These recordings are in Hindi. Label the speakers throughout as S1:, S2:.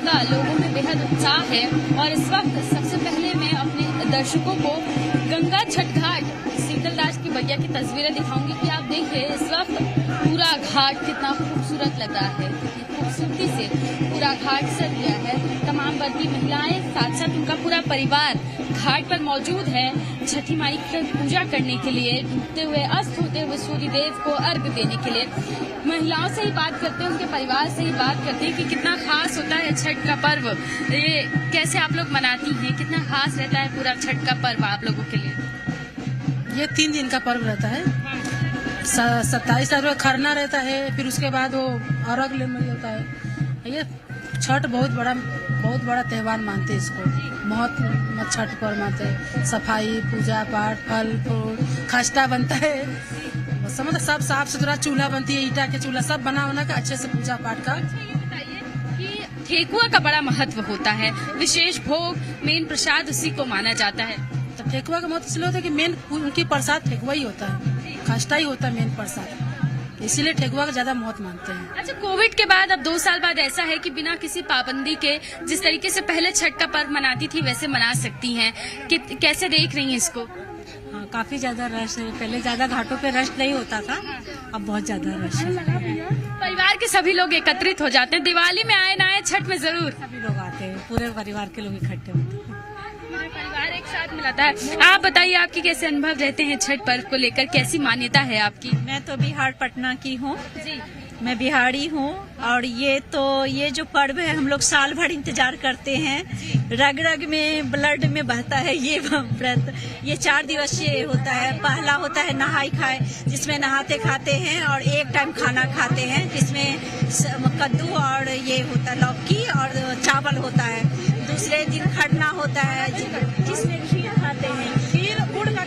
S1: का लोगों में बेहद उत्साह है और इस वक्त सबसे पहले मैं अपने दर्शकों को गंगा छठ घाट शीतलदास की भैया की तस्वीरें दिखाऊंगी कि आप देखिए इस वक्त पूरा घाट कितना खूबसूरत लग रहा है, खूबसूरती से पूरा घाट सज गया है। तमाम वर्गीय महिलाएं साथ साथ उनका पूरा परिवार घाट पर मौजूद है छठी माई की पूजा करने के लिए, डूबते हुए अस्त होते हुए सूर्य देव को अर्घ देने के लिए। महिलाओं से ही बात करते हैं, उनके परिवार से ही बात करते हैं कि कितना खास होता है छठ का पर्व, ये कैसे आप लोग मनाती हैं, कितना खास रहता है पूरा छठ का पर्व आप लोगों के लिए।
S2: ये 3 दिन का पर्व रहता है। 27 तारीख को खरना रहता है, फिर उसके बाद वो अर्घ लेना होता है। ये छठ बहुत बड़ा त्योहार मानते हैं इसको, बहुत छठ पर्व मानते हैं। सफाई, पूजा पाठ, फल फूल, खस्ता बनता है, मतलब सब साफ सुथरा, चूल्हा बनती है, ईटा के चूल्हा सब बना के अच्छे से पूजा पाठ का।
S1: कि ठेकुआ का बड़ा महत्व होता है, विशेष भोग मेन प्रसाद उसी को माना जाता है।
S2: तो ठेकुआ का महत्व इसलिए होता है कि मेन उनकी प्रसाद ठेकुआ ही होता है, खस्ता ही होता है मेन प्रसाद, इसीलिए ठेकुआ का ज्यादा महत्व मानते हैं।
S1: अच्छा, कोविड के बाद अब 2 साल बाद ऐसा है कि बिना किसी पाबंदी के जिस तरीके से पहले छठ का पर्व मनाती थी वैसे मना सकती हैं, कि कैसे देख रही हैं इसको।
S3: हाँ, काफी ज्यादा रश है, पहले ज्यादा घाटों पे रश नहीं होता था, अब बहुत ज्यादा रश है।
S1: परिवार के सभी लोग एकत्रित हो जाते हैं, दिवाली में आए ना आए छठ में जरूर
S3: सभी लोग आते हैं, पूरे परिवार के लोग इकट्ठे होते हैं।
S1: पूरा परिवार एक साथ मिलाता है। आप बताइए आपकी कैसे अनुभव रहते हैं छठ पर्व को लेकर, कैसी मान्यता है आपकी।
S3: मैं तो बिहार पटना की हूँ,
S1: जी,
S3: मैं बिहारी हूँ, और ये जो पर्व है हम लोग साल भर इंतजार करते हैं, रग रग में ब्लड में बहता है ये व्रत। ये 4 दिवसीय होता है। पहला होता है नहाई खाए, जिसमें नहाते खाते हैं और एक टाइम खाना खाते हैं, जिसमें कद्दू और ये होता है लौकी और चावल होता है। दूसरे दिन खरना होता है, जिसमें खीर खाते हैं, गुड़ का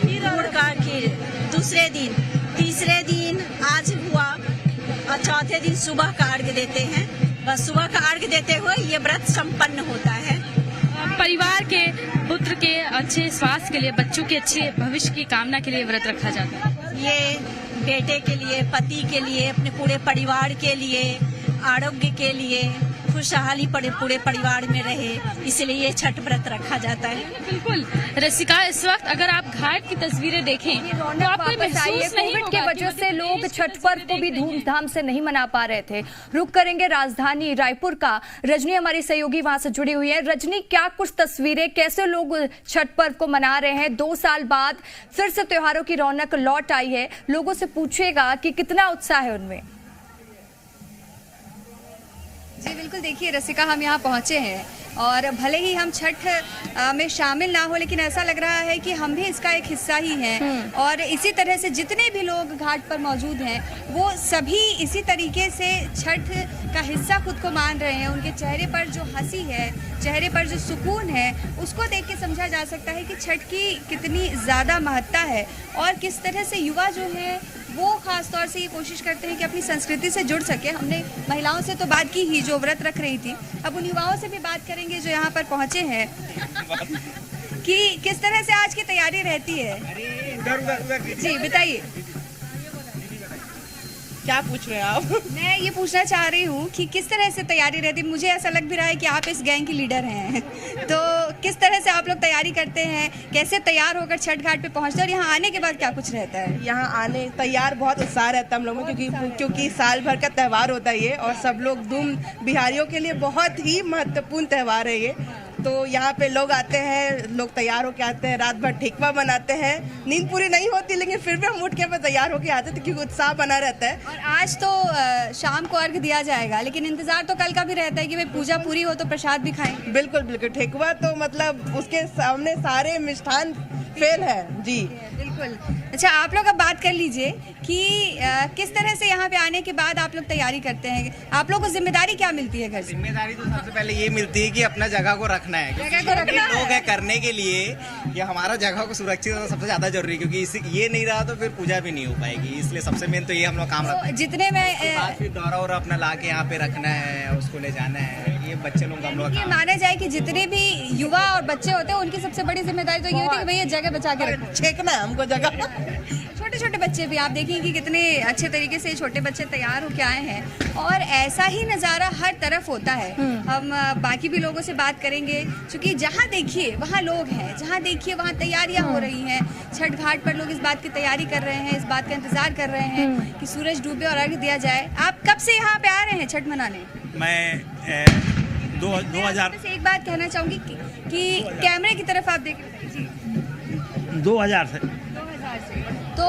S3: खीर दूसरे दिन। तीसरे दिन आज हुआ और चौथे दिन सुबह का अर्घ्य देते हैं। बस सुबह का अर्घ्य देते हुए ये व्रत संपन्न होता है।
S1: परिवार के पुत्र के अच्छे स्वास्थ्य के लिए, बच्चों के अच्छे भविष्य की कामना के लिए व्रत रखा जाता है।
S3: ये बेटे के लिए, पति के लिए, अपने पूरे परिवार के लिए, आरोग्य के लिए, खुशहाली पूरे परिवार में रहे, इसलिए ये छठ व्रत रखा जाता है।
S1: बिल्कुल रसिका, इस वक्त अगर आप घाट की तस्वीरें देखें तो आपको महसूस नहीं
S4: कोविड
S1: होगा
S4: के वजह से लोग छठ पर्व को भी धूमधाम से नहीं मना पा रहे थे। रुक करेंगे राजधानी रायपुर का। रजनी हमारी सहयोगी वहां से जुड़ी हुई है। रजनी, क्या कुछ तस्वीरें, कैसे लोग छठ पर्व को मना रहे हैं? 2 साल बाद फिर से त्योहारों की रौनक लौट आई है, लोगों से पूछेगा कि कितना उत्साह है उनमें। जी बिल्कुल, देखिए रसिका, हम यहाँ पहुँचे हैं और भले ही हम छठ में शामिल ना हो, लेकिन ऐसा लग रहा है कि हम भी इसका एक हिस्सा ही हैं। और इसी तरह से जितने भी लोग घाट पर मौजूद हैं वो सभी इसी तरीके से छठ का हिस्सा खुद को मान रहे हैं। उनके चेहरे पर जो हंसी है, चेहरे पर जो सुकून है, उसको देख के समझा जा सकता है कि छठ की कितनी ज़्यादा महत्ता है और किस तरह से युवा जो है वो खास तौर से ये कोशिश करते हैं कि अपनी संस्कृति से जुड़ सके। हमने महिलाओं से तो बात की ही जो व्रत रख रही थी, अब उन युवाओं से भी बात करेंगे जो यहाँ पर पहुँचे हैं कि किस तरह से आज की तैयारी रहती है। जी बताइए,
S5: क्या पूछ रहे हैं आप?
S4: मैं ये पूछना चाह रही हूँ कि किस तरह से तैयारी रहती है। मुझे ऐसा लग भी रहा है कि आप इस गैंग की लीडर हैं, तो किस तरह से आप लोग तैयारी करते हैं, कैसे तैयार होकर छठ घाट पे पहुँचते हैं और यहाँ आने के बाद क्या कुछ रहता है?
S5: यहाँ आने तैयार बहुत उत्साह रहता है हम लोगों में, क्योंकि साल भर का त्यौहार होता है ये, और सब लोग बिहारियों के लिए बहुत ही महत्वपूर्ण त्यौहार है ये। तो यहाँ पे लोग आते हैं, लोग तैयार होके आते हैं, रात भर ठेकुआ बनाते हैं। नींद पूरी नहीं होती, लेकिन फिर भी हम उठ के तैयार होके आते हैं क्योंकि उत्साह बना रहता है।
S4: और आज तो शाम को अर्घ दिया जाएगा, लेकिन इंतजार तो कल का भी रहता है कि भाई पूजा पूरी हो तो प्रसाद भी खाएं।
S5: बिल्कुल बिल्कुल, ठेकुआ तो मतलब उसके सामने सारे मिष्ठान फेल है जी।
S4: बिल्कुल। अच्छा, आप लोग अब बात कर लीजिए कि किस तरह से यहाँ पे आने के बाद आप लोग तैयारी करते हैं, आप लोग को जिम्मेदारी क्या मिलती है घर से?
S6: जिम्मेदारी तो सबसे पहले ये मिलती है कि अपना जगह को रखना है, लोग है करने के लिए, ये हमारा जगह को सुरक्षित रखना सबसे ज्यादा जरूरी है, क्योंकि ये नहीं रहा तो फिर पूजा भी नहीं हो पाएगी, इसलिए सबसे मेन तो ये हम लोग काम रखते हैं।
S4: जितने में
S6: फिर दौरा और अपना ला के यहाँ पे रखना है, उसको ले जाना है, ये बच्चे लोग हम लोग
S4: ये माना जाए कि जितने भी युवा और बच्चे होते हैं उनकी सबसे बड़ी जिम्मेदारी तो ये होती है कि भैया जगह बचा के रखो।
S5: छेकना है हमको जगह।
S4: छोटे छोटे बच्चे भी आप देखिए कि कितने अच्छे तरीके से छोटे बच्चे तैयार होके आए हैं और ऐसा ही नज़ारा हर तरफ होता है। हम बाकी भी लोगों से बात करेंगे क्योंकि जहाँ देखिए वहाँ लोग हैं, जहाँ देखिए वहाँ तैयारियाँ हो रही हैं। छठ घाट पर लोग इस बात की तैयारी कर रहे हैं, इस बात का इंतजार कर रहे हैं कि सूरज डूबे और अर्घ दिया जाए। आप कब से यहाँ पे आ रहे हैं छठ मनाने?
S7: मैं 2000
S4: से एक बात कहना चाहूंगी कि कैमरे की तरफ आप देख रहे हैं
S7: 2000 से।
S4: 2000 से तो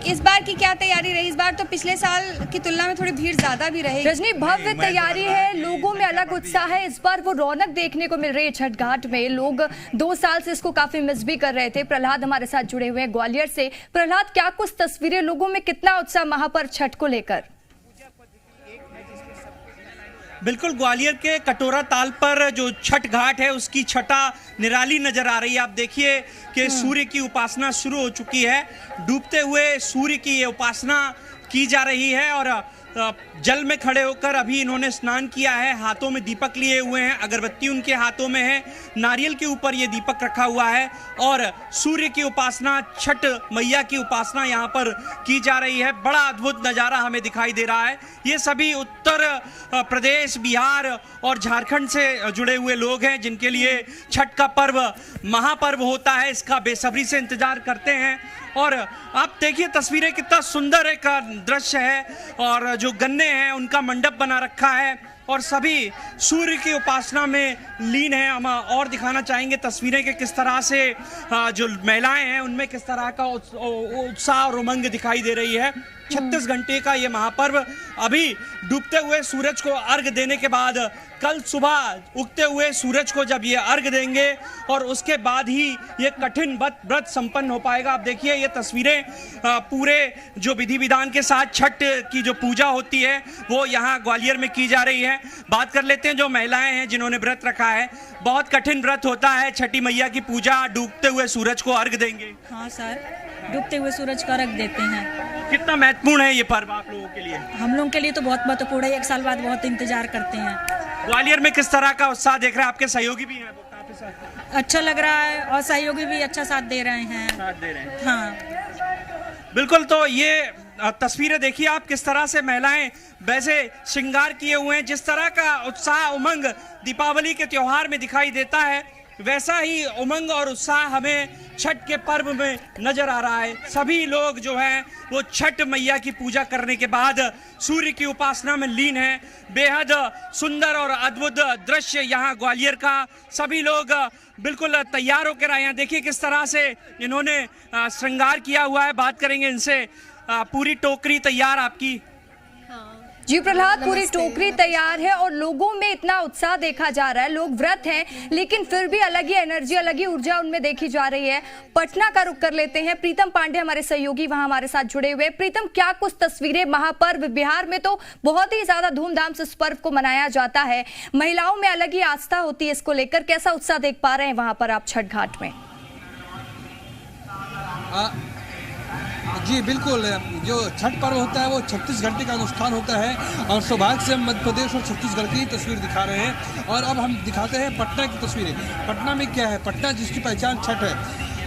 S4: इस बार की क्या तैयारी रही? इस बार तो पिछले साल की तुलना में थोड़ी भीड़ ज्यादा भी रही।
S8: रजनी, भव्य तैयारी है, लोगों में अलग उत्साह है। इस बार वो रौनक देखने को मिल रही है छठ घाट में। लोग 2 साल से इसको काफी मिस भी कर रहे थे। प्रहलाद हमारे साथ जुड़े हुए हैं ग्वालियर से। प्रहलाद, क्या कुछ तस्वीरें, लोगों में कितना उत्साह महापर्व छठ को लेकर?
S7: बिल्कुल, ग्वालियर के कटोरा ताल पर जो छठ घाट है उसकी छटा निराली नजर आ रही है। आप देखिए कि सूर्य की उपासना शुरू हो चुकी है। डूबते हुए सूर्य की ये उपासना की जा रही है और जल में खड़े होकर अभी इन्होंने स्नान किया है। हाथों में दीपक लिए हुए हैं, अगरबत्ती उनके हाथों में है, नारियल के ऊपर ये दीपक रखा हुआ है और सूर्य की उपासना, छठ मैया की उपासना यहाँ पर की जा रही है। बड़ा अद्भुत नज़ारा हमें दिखाई दे रहा है। ये सभी उत्तर प्रदेश, बिहार और झारखंड से जुड़े हुए लोग हैं जिनके लिए छठ का पर्व महापर्व होता है। इसका बेसब्री से इंतजार करते हैं और आप देखिए तस्वीरें, कितना सुंदर एक दृश्य है और जो गन्ने हैं उनका मंडप बना रखा है और सभी सूर्य की उपासना में लीन है। हम और दिखाना चाहेंगे तस्वीरें कि किस तरह से जो महिलाएं हैं उनमें किस तरह का उत्साह और उमंग दिखाई दे रही है। 36 घंटे का ये महापर्व अभी डूबते हुए सूरज को अर्घ देने के बाद कल सुबह उगते हुए सूरज को जब ये अर्घ देंगे और उसके बाद ही ये कठिन व्रत संपन्न हो पाएगा। आप देखिए ये तस्वीरें पूरे जो विधि विधान के साथ छठ की जो पूजा होती है वो यहाँ ग्वालियर में की जा रही है। बात कर लेते हैं जो महिलाएं हैं जिन्होंने व्रत रखा है। बहुत कठिन व्रत होता है छठी मैया की पूजा, डूबते हुए सूरज को अर्घ देंगे।
S3: हाँ सर, डूबते हुए सूरज को अर्घ देते हैं।
S7: कितना महत्वपूर्ण है ये पर्व आप लोगों के लिए?
S3: हम लोगों के लिए तो बहुत महत्वपूर्ण है। 1 साल बाद बहुत इंतजार करते हैं।
S7: ग्वालियर में किस तरह का उत्साह देख रहे हैं? आपके सहयोगी भी हैं आपके साथ?
S3: अच्छा लग रहा है और सहयोगी भी अच्छा साथ दे रहे हैं। हाँ
S7: बिल्कुल, तो ये तस्वीरें देखिए आप किस तरह से महिलाएं वैसे श्रृंगार किए हुए हैं। जिस तरह का उत्साह उमंग दीपावली के त्योहार में दिखाई देता है वैसा ही उमंग और उत्साह हमें छठ के पर्व में नजर आ रहा है। सभी लोग जो हैं वो छठ मैया की पूजा करने के बाद सूर्य की उपासना में लीन हैं। बेहद सुंदर और अद्भुत दृश्य यहाँ ग्वालियर का। सभी लोग बिल्कुल तैयार होकर आए हैं। देखिए किस तरह से इन्होंने श्रृंगार किया हुआ है। बात करेंगे इनसे। पूरी टोकरी तैयार आपकी?
S8: जी प्रहलाद, पूरी टोकरी तैयार है और लोगों में इतना उत्साह देखा जा रहा है। लोग व्रत हैं लेकिन फिर भी अलग ही एनर्जी, अलग ही ऊर्जा उनमें देखी जा रही है। पटना का रुख कर लेते हैं। प्रीतम पांडे हमारे सहयोगी वहां हमारे साथ जुड़े हुए। प्रीतम, क्या कुछ तस्वीरें? महापर्व बिहार में तो बहुत ही ज्यादा धूमधाम से इस पर्व को मनाया जाता है। महिलाओं में अलग ही आस्था होती है इसको लेकर। कैसा उत्साह देख पा रहे हैं वहां पर आप छठ घाट में?
S9: जी बिल्कुल, जो छठ पर्व होता है वो 36 घंटे का अनुष्ठान होता है और सौभाग्य से मध्य प्रदेश और छत्तीसगढ़ की तस्वीर दिखा रहे हैं। और अब हम दिखाते हैं पटना की तस्वीरें। पटना में क्या है? पटना जिसकी पहचान छठ है,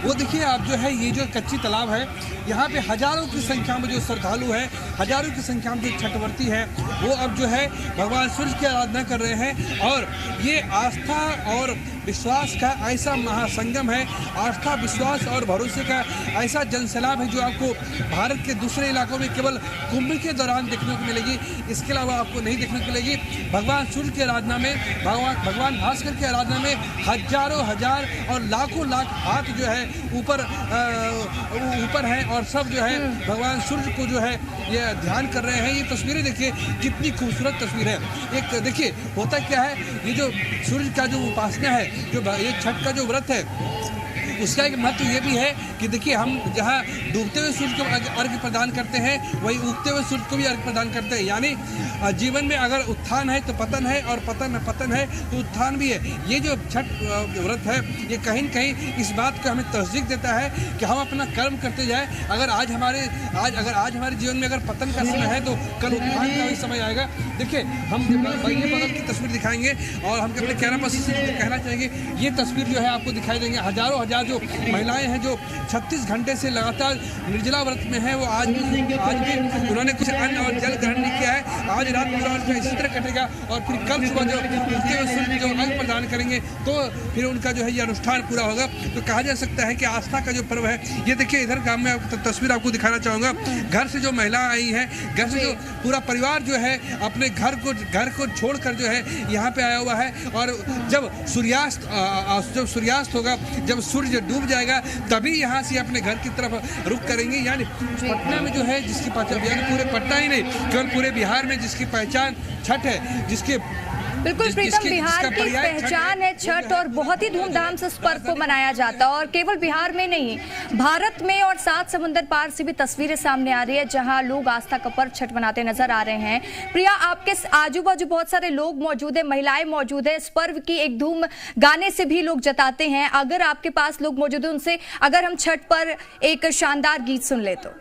S9: वो देखिए आप जो है ये जो कच्ची तालाब है, यहाँ पे हजारों की संख्या में जो श्रद्धालु हैं, हजारों की संख्या में जो छठवर्ती हैं, वो अब जो है भगवान सूर्य की आराधना कर रहे हैं। और ये आस्था और विश्वास का ऐसा महासंगम है, आस्था, विश्वास और भरोसे का ऐसा जनसैलाब है जो आपको भारत के दूसरे इलाकों में केवल कुंभ के दौरान देखने को मिलेगी। इसके अलावा आपको नहीं देखने को मिलेगी। भगवान सूर्य की आराधना में, भगवान भास्कर की आराधना में हजारों हजार और लाखों लाख हाथ जो है ऊपर हैं और सब जो है भगवान सूर्य को जो है ये ध्यान कर रहे हैं। ये तस्वीरें देखिए कितनी खूबसूरत तस्वीर है। एक देखिए होता क्या है, ये जो सूर्य का जो उपासना है, जो ये छठ का जो व्रत है, उसका एक महत्व ये भी है कि देखिए हम जहाँ डूबते हुए सूर्य को अर्घ्य प्रदान करते हैं, वही उगते हुए सूर्य को भी अर्घ्य प्रदान करते हैं। यानी जीवन में अगर उत्थान है तो पतन है, और पतन है तो उत्थान भी है। ये जो छठ व्रत है ये कहीं न कहीं इस बात को हमें तस्दीक देता है कि हम अपना कर्म करते जाए। अगर आज हमारे जीवन में अगर पतन का समय है तो कल उत्थान का भी समय आएगा। देखिए हम ये बगल की तस्वीर दिखाएंगे और हम अपने कैमरा पर्सन से कहना चाहेंगे, ये तस्वीर जो है आपको दिखाई देंगे। हजारों हजार जो महिलाएं हैं जो 36 घंटे से लगातार निर्जला व्रत में है, वो आज भी उन्होंने कुछ अन्न और जल ग्रहण नहीं किया है। आज रात पूरा जो इसी तरह कटेगा और फिर कल सुबह जो उगते हुए सूर्य जो अर्घ्य प्रदान करेंगे तो फिर उनका जो है ये अनुष्ठान पूरा होगा। तो कहा जा सकता है कि आस्था का जो पर्व है ये देखिए इधर गांव में तस्वीर आपको दिखाना चाहूँगा। घर से जो महिला आई है, घर से जो पूरा परिवार जो है अपने घर को छोड़कर जो है यहाँ पे आया हुआ है। और जब सूर्यास्त होगा, जब सूर्य डूब जाएगा तभी यहाँ से अपने घर की तरफ रुख करेंगे। यानी पटना में जो है जिसकी पहचान, यानी पूरे पटना ही नहीं केवल पूरे बिहार में जिसकी पहचान छठ है, जिसके
S8: बिल्कुल प्रीतम, बिहार की पहचान है छठ और बहुत ही धूमधाम से इस पर्व को मनाया जाता है। और केवल बिहार में नहीं, भारत में और 7 समुंदर पार से भी तस्वीरें सामने आ रही है जहां लोग आस्था का पर्व छठ मनाते नजर आ रहे हैं। प्रिया, आपके आजू बाजू बहुत सारे लोग मौजूद है, महिलाएं मौजूद है। इस पर्व की एक धूम गाने से भी लोग जताते हैं। अगर आपके पास लोग मौजूद है, उनसे अगर हम छठ पर एक शानदार गीत सुन ले तो।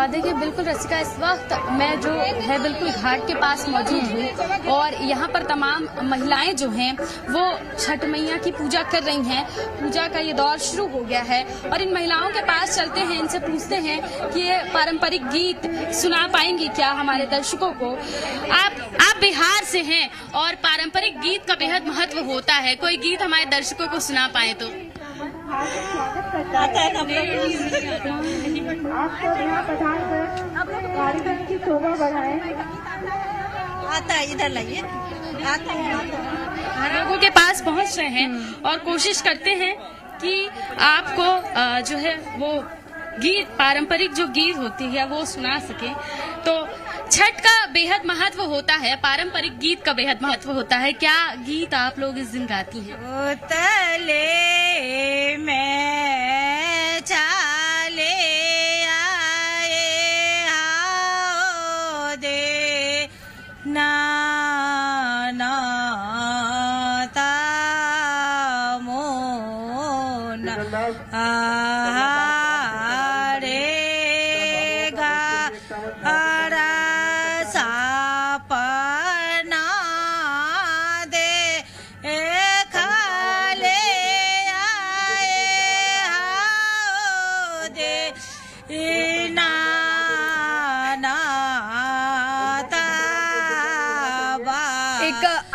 S1: देखिए बिल्कुल रसिका, इस वक्त मैं जो है बिल्कुल घाट के पास मौजूद हूँ और यहाँ पर तमाम महिलाएं जो हैं वो छठ मैया की पूजा कर रही हैं। पूजा का ये दौर शुरू हो गया है और इन महिलाओं के पास चलते हैं, इनसे पूछते हैं कि ये पारंपरिक गीत सुना पाएंगी क्या हमारे दर्शकों को। आप बिहार से हैं और पारंपरिक गीत का बेहद महत्व होता है, कोई गीत हमारे दर्शकों को सुना पाए तो।
S10: कार्यक्रम की शोभा बढ़ाएं।
S3: आता है, इधर लाइए।
S1: लोगों के पास पहुंच रहे हैं और कोशिश करते हैं कि आपको जो है वो गीत, पारंपरिक जो गीत होती है वो सुना सके। तो छठ का बेहद महत्व होता है, पारंपरिक गीत का बेहद महत्व होता है। क्या गीत आप लोग इस दिन गाती हैं?
S3: तले में चाले आए आओ दे नाना तामोना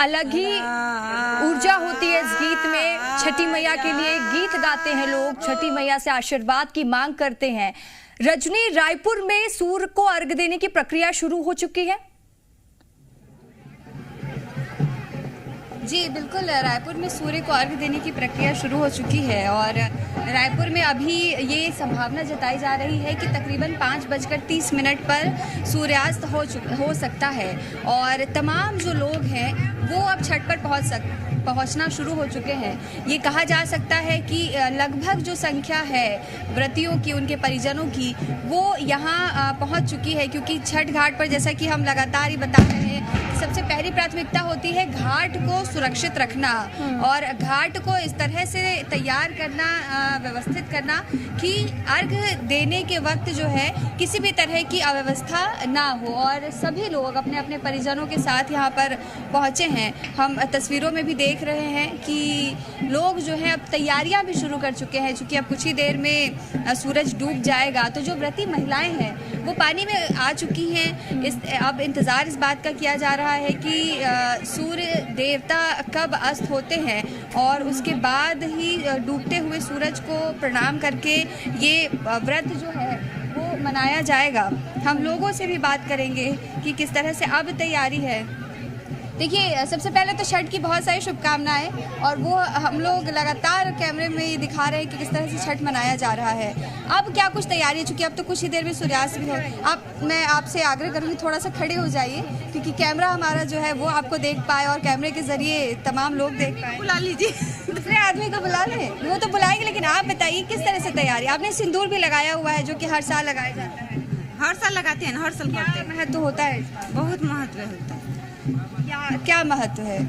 S8: अलग ही ऊर्जा होती है इस गीत में। छठी मैया के लिए गीत गाते हैं लोग, छठी मैया से आशीर्वाद की मांग करते हैं। रजनी, रायपुर में सूर्य को अर्घ्य देने की प्रक्रिया शुरू हो चुकी है।
S4: जी बिल्कुल, रायपुर में सूर्य को अर्घ्य देने की प्रक्रिया शुरू हो चुकी है और रायपुर में अभी ये संभावना जताई जा रही है कि तकरीबन 5:30 पर सूर्यास्त हो सकता है और तमाम जो लोग हैं वो अब छठ पर पहुंचना शुरू हो चुके हैं। ये कहा जा सकता है कि लगभग जो संख्या है व्रतियों की, उनके परिजनों की, वो यहाँ पहुंच चुकी है क्योंकि छठ घाट पर जैसा कि हम लगातार ही बता रहे हैं, सबसे पहली प्राथमिकता होती है घाट को सुरक्षित रखना और घाट को इस तरह से तैयार करना, व्यवस्थित करना कि अर्घ्य देने के वक्त जो है किसी भी तरह की अव्यवस्था ना हो और सभी लोग अपने अपने परिजनों के साथ यहाँ पर पहुँचे हैं। हम तस्वीरों में भी देख रहे हैं कि लोग जो है अब तैयारियां भी शुरू कर चुके हैं, क्योंकि अब कुछ ही देर में सूरज डूब जाएगा। तो जो व्रती महिलाएं हैं वो पानी में आ चुकी हैं। अब इंतज़ार इस बात का किया जा रहा है कि सूर्य देवता कब अस्त होते हैं और उसके बाद ही डूबते हुए सूरज को प्रणाम करके ये व्रत जो है वो मनाया जाएगा। हम लोगों से भी बात करेंगे कि किस तरह से अब तैयारी है। देखिए, सबसे पहले तो छठ की बहुत सारी शुभकामनाएं, और वो हम लोग लगातार कैमरे में ये दिखा रहे हैं कि किस तरह से छठ मनाया जा रहा है। अब क्या कुछ तैयारी है, चूंकि अब तो कुछ ही देर में सूर्यास्त भी हो। मैं आपसे आग्रह करूंगी थोड़ा सा खड़े हो जाइए, क्योंकि कैमरा हमारा जो है वो आपको देख पाए और कैमरे के जरिए तमाम लोग देख पाए।
S3: बुला लीजिए,
S4: दूसरे आदमी को बुला लें, वो तो बुलाएंगे, लेकिन आप बताइए किस तरह से तैयारी। आपने सिंदूर भी लगाया हुआ है, जो कि हर साल लगाया जाता है।
S3: हर साल लगाते हैं, हर साल करते हैं।
S4: महत्व होता है इसका?
S3: बहुत महत्व होता है।
S4: क्या महत्व है?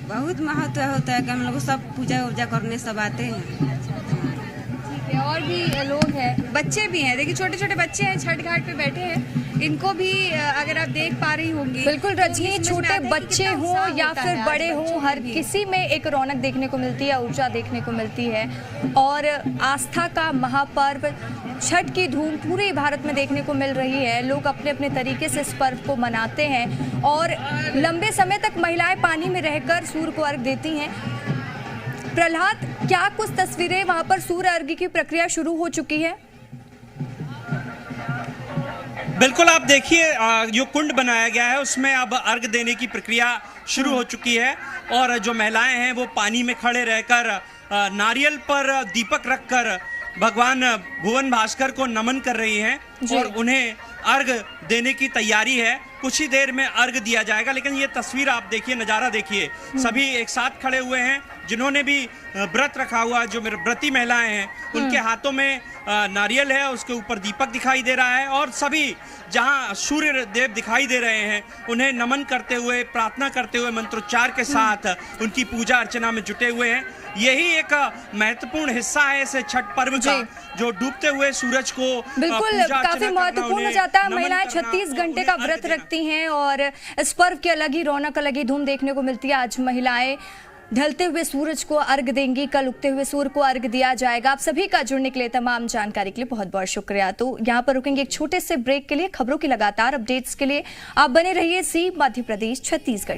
S3: बहुत महत्व होता है कि हम लोग सब पूजा वूजा करने सब आते हैं।
S4: ठीक है, और भी लोग हैं, बच्चे भी हैं। देखिए, छोटे छोटे बच्चे हैं, छठ घाट पे बैठे हैं। इनको भी अगर आप देख पा रही होंगी,
S8: बिल्कुल रजनी, छोटे बच्चे हों या फिर बड़े हों, हर किसी में एक रौनक देखने को मिलती है, ऊर्जा देखने को मिलती है। और आस्था का महापर्व छठ की धूम पूरे भारत में देखने को मिल रही है। लोग अपने अपने तरीके से इस पर्व को मनाते हैं और लंबे समय तक महिलाएं पानी में रहकर सूर्य को अर्घ देती हैं। प्रहलाद, क्या कुछ तस्वीरें वहां पर सूर्य अर्घ की प्रक्रिया शुरू हो चुकी है?
S7: बिल्कुल, आप देखिए जो कुंड बनाया गया है उसमें अब अर्घ देने की प्रक्रिया शुरू हो चुकी है और जो महिलाएं हैं वो पानी में खड़े रहकर नारियल पर दीपक रखकर भगवान भुवन भास्कर को नमन कर रही हैं और उन्हें अर्घ देने की तैयारी है। कुछ ही देर में अर्घ दिया जाएगा, लेकिन ये तस्वीर आप देखिए, नज़ारा देखिए, सभी एक साथ खड़े हुए हैं। जिन्होंने भी व्रत रखा हुआ, जो मेरे व्रती महिलाएं हैं, उनके हाथों में नारियल है, उसके ऊपर दीपक दिखाई दे रहा है और सभी जहां सूर्य देव दिखाई दे रहे हैं उन्हें नमन करते हुए, प्रार्थना करते हुए, मंत्रोच्चार के साथ उनकी पूजा अर्चना में जुटे हुए हैं। यही एक महत्वपूर्ण हिस्सा है इस छठ पर्व का, जो डूबते हुए सूरज को
S8: बिल्कुल काफी महत्वपूर्ण हो जाता है। महिलाएं 36 घंटे का व्रत रखती हैं और इस पर्व की अलग ही रौनक, अलग ही धूम देखने को मिलती है। आज महिलाएं ढलते हुए सूरज को अर्घ देंगी, कल उगते हुए सूर्य को अर्घ दिया जाएगा। आप सभी का जुड़ने के लिए, तमाम जानकारी के लिए बहुत बहुत शुक्रिया। तो यहाँ पर रुकेंगे एक छोटे से ब्रेक के लिए। खबरों की लगातार अपडेट्स के लिए आप बने रहिए सी मध्य प्रदेश छत्तीसगढ़।